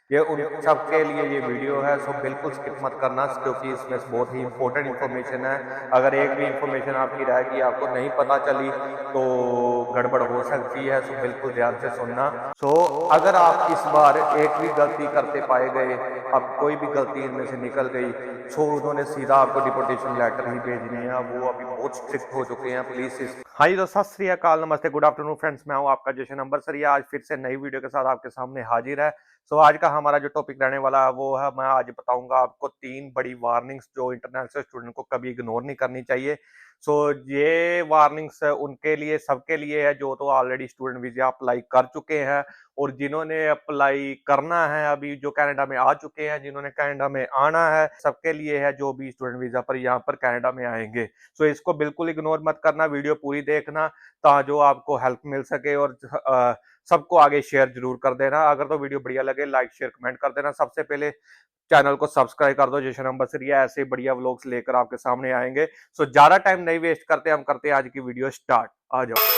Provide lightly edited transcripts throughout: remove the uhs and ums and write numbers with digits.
ये उन सबके लिए ये वीडियो है, सो बिल्कुल स्किप मत करना क्योंकि इसमें बहुत ही इंपॉर्टेंट इन्फॉर्मेशन है। अगर एक भी इंफॉर्मेशन आपकी रह गई, आपको नहीं पता चली, तो गड़बड़ हो सकती है। सो बिल्कुल ध्यान से सुनना। सो अगर आप इस बार एक भी गलती करते पाए गए, अब कोई भी गलती इनमें से निकल गई, सो उन्होंने सीधा आपको डिपोटेशन लेटर ही भेजनी है। वो अभी बहुत स्ट्रिक्ट हो चुके हैं, प्लीज इस हाँ जी, तो सत श्री अकाल, नमस्ते, गुड आफ्टरनून फ्रेंड्स। मैं हूं आपका जशन अंबरसरिया। आज फिर से नई वीडियो के साथ आपके सामने हाजिर है। सो आज का हमारा जो टॉपिक रहने वाला है वो है, मैं आज बताऊंगा आपको 3 बड़ी वार्निंग्स जो इंटरनेशनल स्टूडेंट को कभी इग्नोर नहीं करनी चाहिए। सो ये वार्निंग्स उनके लिए, सबके लिए है जो तो ऑलरेडी स्टूडेंट वीजा अप्लाई कर चुके हैं, और जिन्होंने अप्लाई करना है, अभी जो कनाडा में आ चुके हैं, जिन्होंने कनाडा में आना है, सबके लिए है जो भी स्टूडेंट वीजा पर यहाँ पर कनाडा में आएंगे। सो इसको बिल्कुल इग्नोर मत करना, वीडियो पूरी देखना ताकि आपको हेल्प मिल सके, और सबको आगे शेयर जरूर कर देना। अगर तो वीडियो बढ़िया लगे, लाइक शेयर कमेंट कर देना। सबसे पहले चैनल को सब्सक्राइब कर दो। जशन अंबरसरिया ऐसे बढ़िया व्लॉग्स लेकर आपके सामने आएंगे। सो ज्यादा टाइम नहीं वेस्ट करते, हम करते हैं आज की वीडियो स्टार्ट। आ जाओ।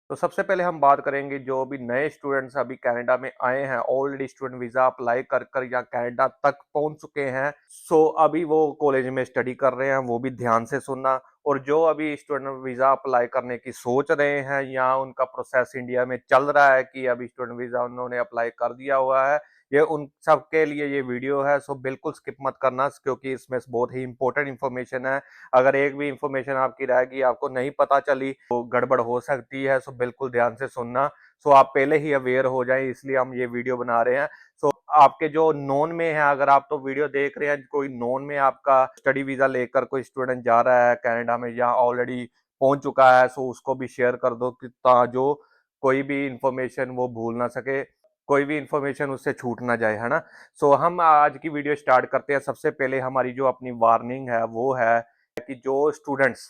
तो सबसे पहले हम बात करेंगे जो भी नए स्टूडेंट्स अभी कनाडा में आए हैं, ऑलरेडी स्टूडेंट वीजा अप्लाई कर कर या कनाडा तक पहुंच चुके हैं। सो अभी वो कॉलेज में स्टडी कर रहे हैं, वो भी ध्यान से सुनना। और जो अभी स्टूडेंट वीजा अप्लाई करने की सोच रहे हैं, या उनका प्रोसेस इंडिया में चल रहा है कि अभी स्टूडेंट वीजा उन्होंने अप्लाई कर दिया हुआ है, ये उन सब के लिए ये वीडियो है। सो बिल्कुल स्किप मत करना क्योंकि इसमें बहुत ही इंपॉर्टेंट इन्फॉर्मेशन है। अगर एक भी इंफॉर्मेशन आपकी रहेगी, आपको नहीं पता चली, तो गड़बड़ हो सकती है। सो बिल्कुल ध्यान से सुनना। सो आप पहले ही अवेयर हो जाएं, इसलिए हम ये वीडियो बना रहे हैं। सो आपके जो नोन में है, अगर आप तो वीडियो देख रहे हैं, कोई नोन में आपका स्टडी वीजा लेकर कोई स्टूडेंट जा रहा है कनाडा में या ऑलरेडी पहुंच चुका है, सो उसको भी शेयर कर दो कि जो कोई भी इंफॉर्मेशन वो भूल ना सके, कोई भी इंफॉर्मेशन उससे छूट ना जाए, है ना। सो हम आज की वीडियो स्टार्ट करते हैं। सबसे पहले हमारी जो अपनी वार्निंग है वो है कि जो स्टूडेंट्स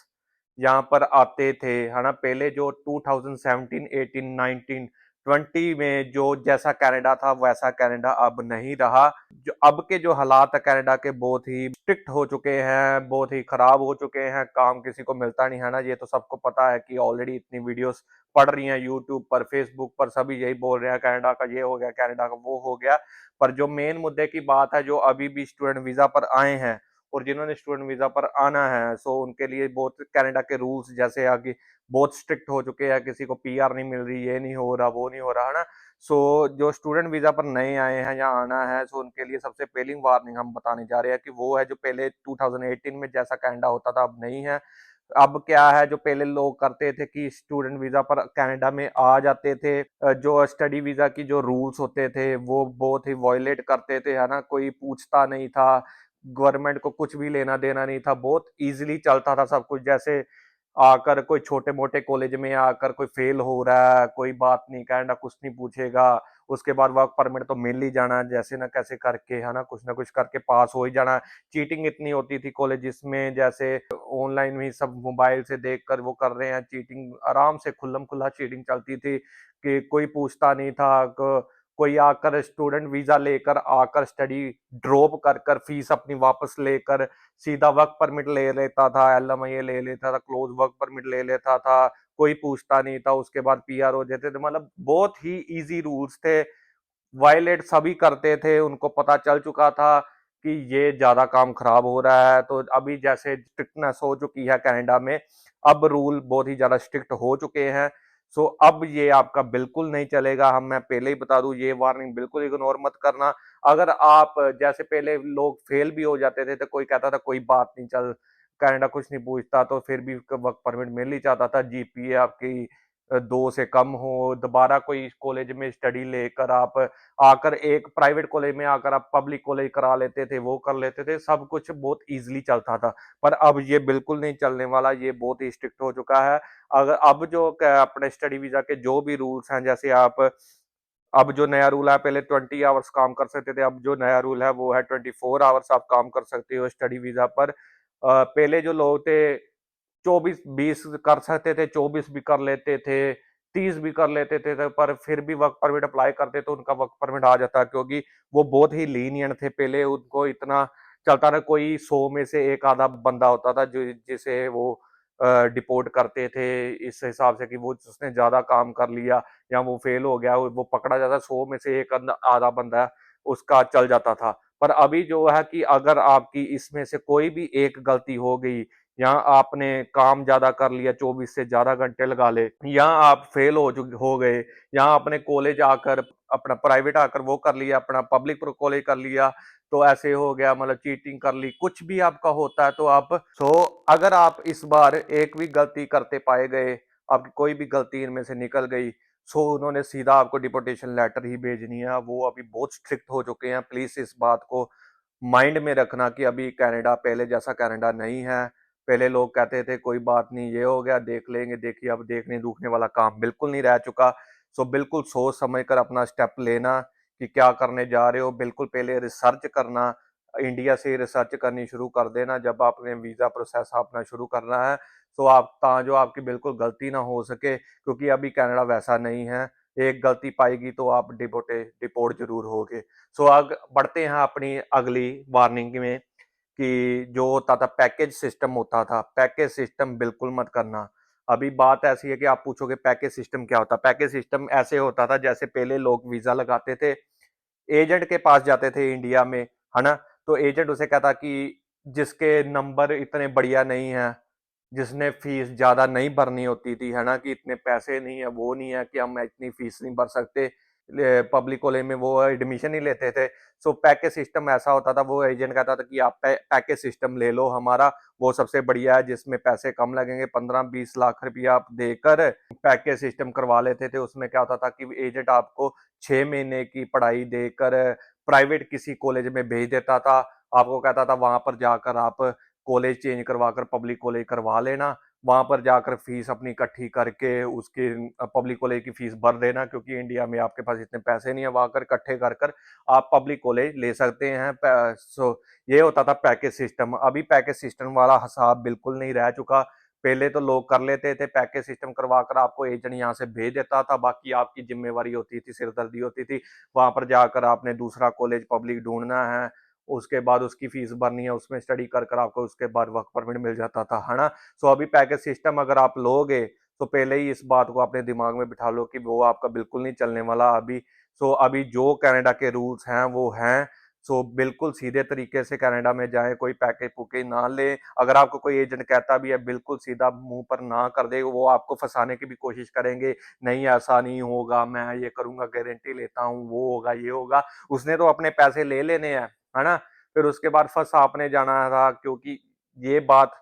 यहाँ पर आते थे, है ना, पहले जो 2017, 18, 19, 20 में जो जैसा कनाडा था वैसा कनाडा अब नहीं रहा। जो अब के जो हालात है कनाडा के, बहुत ही स्ट्रिक्ट हो चुके हैं, बहुत ही खराब हो चुके हैं। काम किसी को मिलता नहीं, है ना। ये तो सबको पता है कि ऑलरेडी इतनी वीडियोस पढ़ रही हैं यूट्यूब पर, फेसबुक पर, सभी यही बोल रहे हैं कनाडा का ये हो गया, कनाडा का वो हो गया। पर जो मेन मुद्दे की बात है, जो अभी भी स्टूडेंट वीजा पर आए हैं और जिन्होंने स्टूडेंट वीजा पर आना है, सो उनके लिए बहुत कनाडा के रूल्स जैसे आगे बहुत स्ट्रिक्ट हो चुके हैं। किसी को पीआर नहीं मिल रही, ये नहीं हो रहा, वो नहीं हो रहा, है ना। सो जो स्टूडेंट वीजा पर नए आए हैं या आना है, सो उनके लिए सबसे पहली वार्निंग हम बताने जा रहे हैं कि वो है जो पहले 2018 में जैसा कनाडा होता था अब नहीं है। अब क्या है, जो पहले लोग करते थे कि स्टूडेंट वीजा पर कनाडा में आ जाते थे, जो स्टडी वीजा की जो रूल्स होते थे वो बहुत ही वायलेट करते थे, है ना। कोई पूछता नहीं था, गवर्नमेंट को कुछ भी लेना देना नहीं था, बहुत इजीली चलता था सब कुछ। जैसे आकर कोई छोटे मोटे कॉलेज में आकर कोई फेल हो रहा है, कोई बात नहीं, कनाडा कुछ नहीं पूछेगा, उसके बाद वर्क परमिट तो मिल ही जाना जैसे ना कैसे करके, है ना कुछ करके पास हो ही जाना। चीटिंग इतनी होती थी कॉलेजेस में, जैसे ऑनलाइन भी सब मोबाइल से देखकर वो कर रहे हैं चीटिंग, आराम से खुल्लम खुल्ला चीटिंग चलती थी कि कोई पूछता नहीं था। कोई आकर स्टूडेंट वीजा लेकर आकर स्टडी ड्रॉप कर कर फीस अपनी वापस लेकर सीधा वर्क परमिट ले लेता था, एलएमआई ले लेता था, क्लोज वर्क परमिट ले लेता था, कोई पूछता नहीं था। उसके बाद पीआर हो जाते थे। मतलब बहुत ही इजी रूल्स थे, वायलेट सभी करते थे, उनको पता चल चुका था कि ये ज्यादा काम खराब हो रहा है। तो अभी जैसे स्ट्रिक्टनेस हो चुकी है कनाडा में, अब रूल बहुत ही ज्यादा स्ट्रिक्ट हो चुके हैं। सो अब ये आपका बिल्कुल नहीं चलेगा। मैं पहले ही बता दूं, ये वार्निंग बिल्कुल इग्नोर मत करना। अगर आप जैसे पहले लोग फेल भी हो जाते थे तो कोई कहता था कोई बात नहीं, चल कनाडा कुछ नहीं पूछता, तो फिर भी वर्क परमिट मिल ही जाता था। जीपीए आपकी 2 से कम हो, दोबारा कोई कॉलेज में स्टडी लेकर आप आकर एक प्राइवेट कॉलेज में आकर आप पब्लिक कॉलेज करा लेते थे, वो कर लेते थे, सब कुछ बहुत इजीली चलता था। पर अब ये बिल्कुल नहीं चलने वाला, ये बहुत ही स्ट्रिक्ट हो चुका है। अगर अब जो अपने स्टडी वीजा के जो भी रूल्स हैं, जैसे आप अब जो नया रूल है, पहले 20 आवर्स काम कर सकते थे, अब जो नया रूल है वो है 24 आवर्स आप काम कर सकते हो स्टडी वीजा पर। पहले जो लोग थे 24-20 कर सकते थे, 24 भी कर लेते थे, 30 भी कर लेते थे, पर फिर भी वर्क परमिट अप्लाई करते तो उनका वर्क परमिट आ जाता, क्योंकि वो बहुत ही लीनियंट थे। पहले उनको इतना चलता था, कोई 100 में से एक आधा बंदा होता था जो जिसे वो डिपोर्ट करते थे इस हिसाब से कि वो उसने ज़्यादा काम कर लिया या वो फेल हो गया, वो पकड़ा जाता, 100 में से एक आधा बंदा उसका चल जाता था। पर अभी जो है कि अगर आपकी इसमें से कोई भी एक गलती हो गई, या आपने काम ज़्यादा कर लिया, 24 से ज़्यादा घंटे लगा ले, या आप फेल हो गए, या आपने कॉलेज आकर अपना प्राइवेट आकर वो कर लिया, अपना पब्लिक कॉलेज कर लिया, तो ऐसे हो गया, मतलब चीटिंग कर ली, कुछ भी आपका होता है तो आप अगर आप इस बार एक भी गलती करते पाए गए, आपकी कोई भी गलती इनमें से निकल गई, उन्होंने सीधा आपको डिपोटेशन लेटर ही भेजनी है। वो अभी बहुत स्ट्रिक्ट हो चुके हैं। प्लीज इस बात को माइंड में रखना कि अभी कनाडा पहले जैसा कनाडा नहीं है। पहले लोग कहते थे कोई बात नहीं, ये हो गया देख लेंगे, देखिए अब देखने दुखने वाला काम बिल्कुल नहीं रह चुका। बिल्कुल सोच समझ कर अपना स्टेप लेना कि क्या करने जा रहे हो। बिल्कुल पहले रिसर्च करना, इंडिया से रिसर्च करनी शुरू कर देना जब आपने वीजा प्रोसेस अपना शुरू करना है। आप जो आपकी बिल्कुल गलती ना हो सके, क्योंकि अभी कनाडा वैसा नहीं है। एक गलती पाएगी तो आप डिपोर्ट जरूर होगे। आग बढ़ते हैं अपनी अगली वार्निंग में कि जो होता था पैकेज सिस्टम होता था, पैकेज सिस्टम बिल्कुल मत करना। अभी बात ऐसी है कि आप पूछोगे पैकेज सिस्टम क्या होता है। पैकेज सिस्टम ऐसे होता था जैसे पहले लोग वीजा लगाते थे, एजेंट के पास जाते थे इंडिया में, है ना। तो एजेंट उसे कहता कि जिसके नंबर इतने बढ़िया नहीं है, जिसने फीस ज्यादा नहीं भरनी होती थी, है ना, कि इतने पैसे नहीं है, वो नहीं है कि हम इतनी फीस नहीं भर सकते, पब्लिक कॉलेज में वो एडमिशन ही लेते थे। पैकेज सिस्टम ऐसा होता था, वो एजेंट कहता था कि आप पैकेज सिस्टम ले लो हमारा, वो सबसे बढ़िया है, जिसमें पैसे कम लगेंगे, 15-20 लाख रुपया आप देकर पैकेज सिस्टम करवा लेते थे। उसमें क्या होता था कि एजेंट आपको 6 महीने की पढ़ाई देकर प्राइवेट किसी कॉलेज में भेज देता था। आपको कहता था वहां पर जाकर आप कॉलेज चेंज करवा कर पब्लिक कॉलेज करवा लेना, वहां पर जाकर फीस अपनी इकट्ठी करके उसकी पब्लिक कॉलेज की फीस भर देना, क्योंकि इंडिया में आपके पास इतने पैसे नहीं है, वहां कर इकट्ठे कर कर आप पब्लिक कॉलेज ले सकते हैं। ये होता था पैकेज सिस्टम। अभी पैकेज सिस्टम वाला हिसाब बिल्कुल नहीं रह चुका। पहले तो लोग कर लेते थे, पैकेज सिस्टम करवा कर आपको एजेंट यहाँ से भेज देता था, बाकी आपकी जिम्मेवारी होती थी, सिरदर्दी होती थी, वहां पर जाकर आपने दूसरा कॉलेज पब्लिक ढूंढना है, उसके बाद उसकी फीस भरनी है, उसमें स्टडी कर कर आपको उसके बाद वर्क परमिट मिल जाता था, है ना। अभी पैकेज सिस्टम अगर आप लोगे तो पहले ही इस बात को अपने दिमाग में बिठा लो कि वो आपका बिल्कुल नहीं चलने वाला अभी। अभी जो कनाडा के रूल्स हैं वो हैं। बिल्कुल सीधे तरीके से कनाडा में जाए, कोई पैकेज पुके ना ले। अगर आपको कोई एजेंट कहता भी है, बिल्कुल सीधा मुंह पर ना कर दे, वो आपको फंसाने की भी कोशिश करेंगे, नहीं ऐसा नहीं होगा, मैं ये करूंगा, गारंटी लेता हूँ, वो होगा, ये होगा। उसने तो अपने पैसे ले लेने हैं, है ना। फिर उसके बाद फंस आपने जाना था, क्योंकि ये बात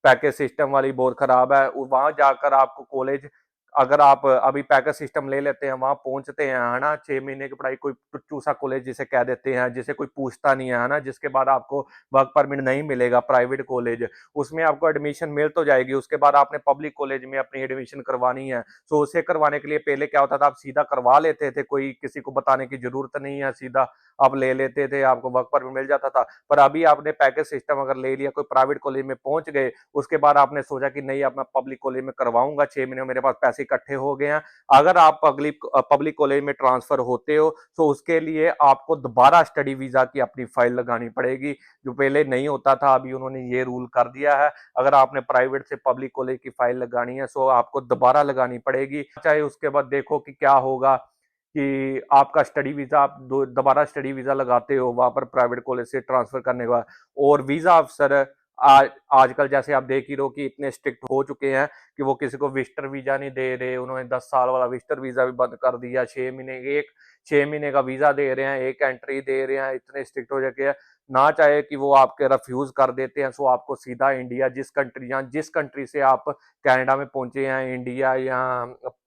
पैकेज सिस्टम वाली बहुत खराब है। वहां जाकर आपको कॉलेज, अगर आप अभी पैकेज सिस्टम ले लेते हैं, वहां पहुंचते हैं, है ना, 6 महीने की पढ़ाई, कोई टुच्चू सा कॉलेज जिसे कह देते हैं, जिसे कोई पूछता नहीं है ना, जिसके बाद आपको वर्क परमिट नहीं मिलेगा, प्राइवेट कॉलेज, उसमें आपको एडमिशन मिल तो जाएगी, उसके बाद आपने पब्लिक कॉलेज में अपनी एडमिशन करवानी है। उसे करवाने के लिए पहले क्या होता था, आप सीधा करवा लेते थे, कोई किसी को बताने की जरूरत नहीं है, सीधा आप ले लेते थे, आपको वर्क परमिट मिल जाता था। पर अभी आपने पैकेज सिस्टम अगर ले लिया, कोई प्राइवेट कॉलेज में पहुंच गए, उसके बाद आपने सोचा कि नहीं अब मैं पब्लिक कॉलेज में करवाऊंगा, 6 महीने में मेरे पास पैसे इकट्ठे हो गए हैं। अगर आप पब्लिक कॉलेज में ट्रांसफर होते हो तो उसके लिए आपको दोबारा स्टडी वीजा की अपनी फाइल लगानी पड़ेगी, जो पहले नहीं होता था, अभी उन्होंने ये रूल कर दिया है। अगर आपने प्राइवेट से पब्लिक कॉलेज की फाइल लगानी है आपको दोबारा लगानी पड़ेगी। चाहे उसके बाद देखो कि क्या होगा, कि आपका स्टडी वीजा, आप दोबारा स्टडी वीजा लगाते हो वहां पर प्राइवेट कॉलेज से ट्रांसफर करने के बाद, और वीजा अफसर आजकल जैसे आप देख ही रहो कि इतने स्ट्रिक्ट हो चुके हैं कि वो किसी को विजिटर वीजा नहीं दे रहे। उन्होंने 10 साल वाला विजिटर वीजा भी बंद कर दिया, 6 महीने एक 6 महीने का वीजा दे रहे हैं, एक एंट्री दे रहे हैं, इतने स्ट्रिक्ट हो चुके हैं। ना चाहे कि वो आपके रिफ्यूज कर देते हैं, आपको सीधा इंडिया, जिस कंट्री से आप कनाडा में पहुंचे हैं, इंडिया या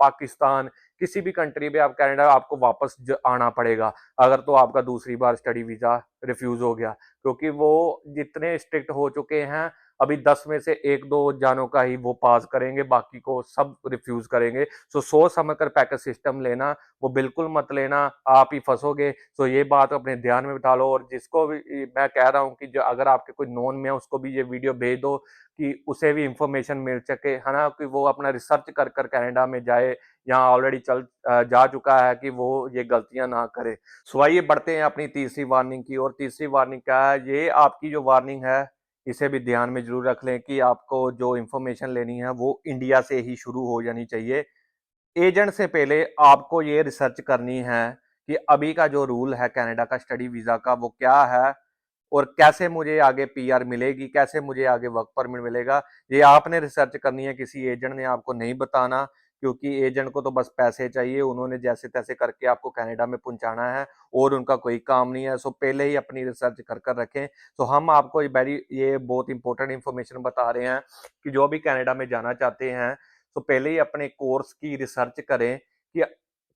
पाकिस्तान, किसी भी कंट्री में आप कनाडा, आपको वापस आना पड़ेगा अगर तो आपका दूसरी बार स्टडी वीजा रिफ्यूज हो गया, क्योंकि वो जितने स्ट्रिक्ट हो चुके हैं। अभी 10 में से 1-2 जानों का ही वो पास करेंगे, बाकी को सब रिफ्यूज करेंगे। सोच समझ कर पैकेज सिस्टम लेना, वो बिल्कुल मत लेना, आप ही फंसोगे। ये बात अपने ध्यान में बिठा लो। और जिसको भी मैं कह रहा हूँ कि जो अगर आपके कोई नोन में है, उसको भी ये वीडियो भेज दो कि उसे भी इंफॉर्मेशन मिल सके, है ना, कि वो अपना रिसर्च कर कर कनाडा में जाए, यहाँ ऑलरेडी जा चुका है, कि वो ये गलतियां ना करे। आइए बढ़ते हैं अपनी तीसरी वार्निंग की। और तीसरी वार्निंग क्या है, ये आपकी जो वार्निंग है, इसे भी ध्यान में ज़रूर रख लें कि आपको जो इन्फॉर्मेशन लेनी है वो इंडिया से ही शुरू हो जानी चाहिए। एजेंट से पहले आपको ये रिसर्च करनी है कि अभी का जो रूल है कनाडा का स्टडी वीज़ा का वो क्या है और कैसे मुझे आगे पीआर मिलेगी, कैसे मुझे आगे वर्क परमिट मिलेगा। ये आपने रिसर्च करनी है, किसी एजेंट ने आपको नहीं बताना, क्योंकि एजेंट को तो बस पैसे चाहिए, उन्होंने जैसे तैसे करके आपको कनाडा में पहुंचाना है और उनका कोई काम नहीं है। सो पहले ही अपनी रिसर्च कर कर रखें। तो हम आपको ये बहुत इंपॉर्टेंट इन्फॉर्मेशन बता रहे हैं कि जो भी कनाडा में जाना चाहते हैं तो पहले ही अपने कोर्स की रिसर्च करें कि,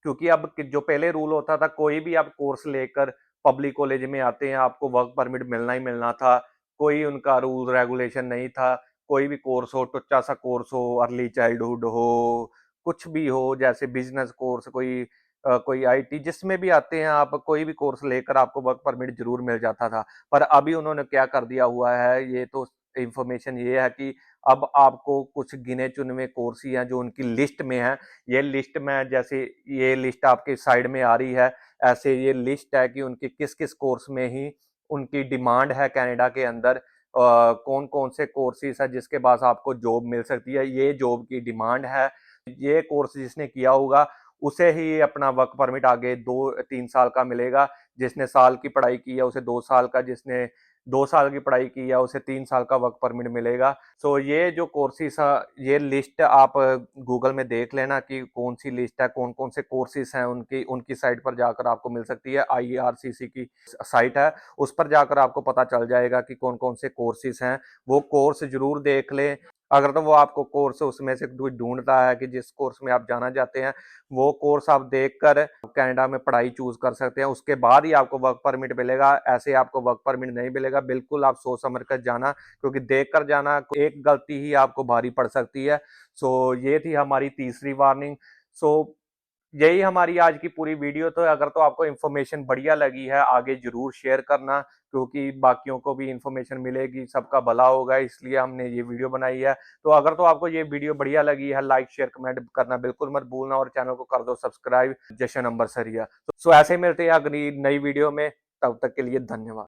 क्योंकि अब जो पहले रूल होता था कोई भी आप कोर्स लेकर पब्लिक कॉलेज में आते हैं आपको वर्क परमिट मिलना ही मिलना था। कोई उनका रूल रेगुलेशन नहीं था। कोई भी कोर्स हो, टुच्चा सा कोर्स हो, अर्ली चाइल्डहुड हो, कुछ भी हो, जैसे बिजनेस कोर्स, कोई आईटी, जिसमें भी आते हैं आप कोई भी कोर्स लेकर आपको वर्क परमिट जरूर मिल जाता था। पर अभी उन्होंने क्या कर दिया हुआ है, ये तो इंफॉर्मेशन ये है कि अब आपको कुछ गिने चुने कोर्स ही हैं जो उनकी लिस्ट में है। ये लिस्ट में, जैसे ये लिस्ट आपके साइड में आ रही है, ऐसे ये लिस्ट है कि उनके किस किस कोर्स में ही उनकी डिमांड है कनाडा के अंदर, कौन कौन से कोर्सेज है जिसके बाद आपको जॉब मिल सकती है, ये जॉब की डिमांड है। ये कोर्स जिसने किया होगा उसे ही अपना वर्क परमिट आगे 2-3 साल का मिलेगा। जिसने साल की पढ़ाई की है उसे 2 साल का, जिसने 2 साल की पढ़ाई की है उसे 3 साल का वर्क परमिट मिलेगा। सो ये जो कोर्सेज, ये लिस्ट आप गूगल में देख लेना कि कौन सी लिस्ट है, कौन कौन से कोर्सेज हैं, उनकी उनकी साइट पर जाकर आपको मिल सकती है। आईआरसीसी की साइट है, उस पर जाकर आपको पता चल जाएगा कि कौन कौन से कोर्सेज हैं। वो कोर्स जरूर देख लें। अगर तो वो आपको कोर्स उसमें से कोई ढूंढता है कि जिस कोर्स में आप जाना चाहते हैं वो कोर्स आप देखकर कनाडा में पढ़ाई चूज कर सकते हैं, उसके बाद ही आपको वर्क परमिट मिलेगा। ऐसे आपको वर्क परमिट नहीं मिलेगा। बिल्कुल आप सोच समझ कर जाना, क्योंकि देख कर जाना, एक गलती ही आपको भारी पड़ सकती है। सो ये थी हमारी तीसरी वार्निंग। सो यही हमारी आज की पूरी वीडियो। तो अगर तो आपको इन्फॉर्मेशन बढ़िया लगी है आगे जरूर शेयर करना, क्योंकि बाकियों को भी इन्फॉर्मेशन मिलेगी, सबका भला होगा, इसलिए हमने ये वीडियो बनाई है। तो अगर तो आपको ये वीडियो बढ़िया लगी है, लाइक शेयर कमेंट करना बिल्कुल मत भूलना और चैनल को कर दो सब्सक्राइब। जशन नंबर सरिया। सो ऐसे मिलते हैं अगली नई वीडियो में, तब तक के लिए धन्यवाद।